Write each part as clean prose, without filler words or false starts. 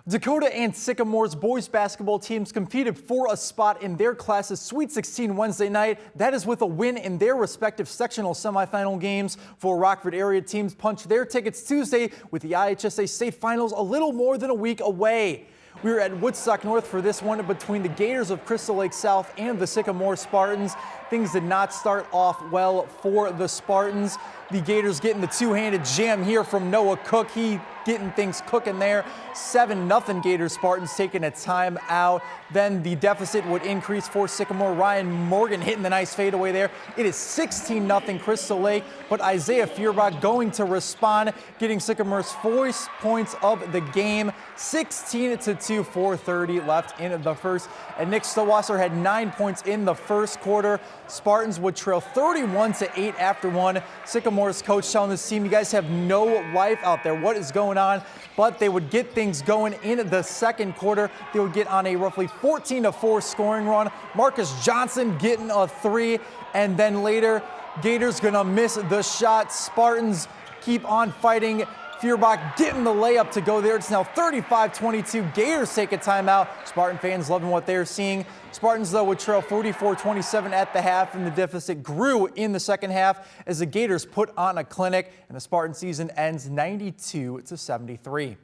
Dakota and Sycamore's boys basketball teams competed for a spot in their class's Sweet 16 Wednesday night. That is with a win in their respective sectional semifinal games. For Rockford area teams punched their tickets Tuesday with the IHSA state finals a little more than a week away. We were at Woodstock North for this one between the Gators of Crystal Lake South and the Sycamore Spartans. Things did not start off well for the Spartans. The Gators getting the two-handed jam here from Noah Cook. He getting things cooking there. 7-0 Gators Spartans taking a time out. Then the deficit would increase for Sycamore. Ryan Morgan hitting the nice fadeaway there. It is 16-0 Crystal Lake, but Isaiah Feuerbach going to respond, getting Sycamore's 4 points of the game. 16-2, 4:30 left in the first. And Nick Stowasser had 9 points in the first quarter. Spartans would trail 31-8 after one. Sycamore's coach telling this team, you guys have no life out there. What is going on? But they would get things going in the second quarter. They would get on a roughly 14-4 scoring run. Marcus Johnson getting a 3. And then later, Gators gonna miss the shot. Spartans keep on fighting. Feuerbach getting the layup to go there. It's now 35-22. Gators take a timeout. Spartan fans loving what they're seeing. Spartans, though, would trail 44-27 at the half, and the deficit grew in the second half as the Gators put on a clinic, and the Spartan season ends 92-73.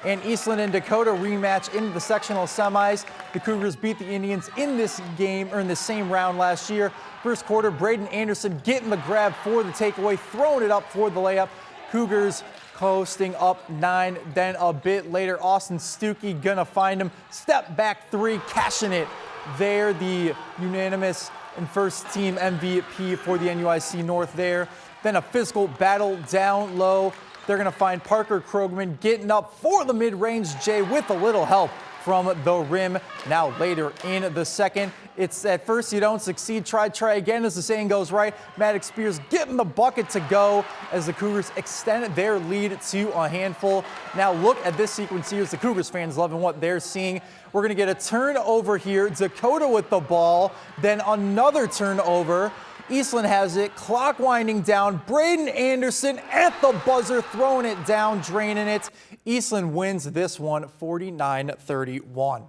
And Eastland and Dakota rematch in the sectional semis. The Cougars beat the Indians in this game, or in the same round last year. First quarter, Braden Anderson getting the grab for the takeaway, throwing it up for the layup. Cougars coasting up 9. Then a bit later, Austin Stuckey gonna find him. Step back 3, cashing it there. The unanimous and first team MVP for the NUIC North there. Then a physical battle down low. They're gonna find Parker Krogman getting up for the mid-range J with a little help from the rim. Now later in the second, it's at first you don't succeed, try again, as the saying goes, right? Maddox Spears getting the bucket to go as the Cougars extend their lead to a handful. Now look at this sequence here as the Cougars fans loving what they're seeing. We're gonna get a turnover here. Dakota with the ball, then another turnover. Eastland has it, clock winding down. Braden Anderson at the buzzer, throwing it down, draining it. Eastland wins this one 49-31.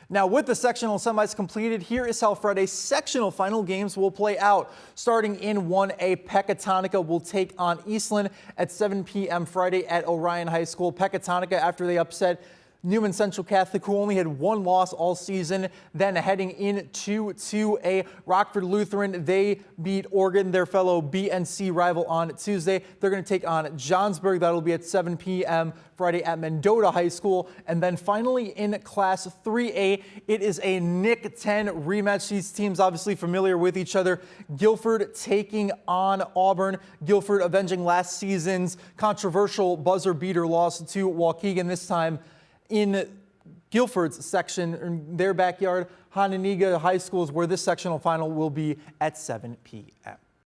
Now, with the sectional semis completed, here is how Friday's sectional final games will play out. Starting in 1A, Pecatonica will take on Eastland at 7 p.m. Friday at Orion High School. Pecatonica, after they upset Newman Central Catholic, who only had 1 loss all season. Then heading into 2A, Rockford Lutheran, they beat Oregon, their fellow BNC rival, on Tuesday. They're going to take on Johnsburg. That'll be at 7 p.m. Friday at Mendota High School. And then finally in Class 3A, it is a NIC 10 rematch. These teams obviously familiar with each other. Guilford taking on Auburn. Guilford avenging last season's controversial buzzer beater loss to Waukegan, this time in Guilford's section, in their backyard. Hononegah High School is where this sectional final will be at 7 p.m.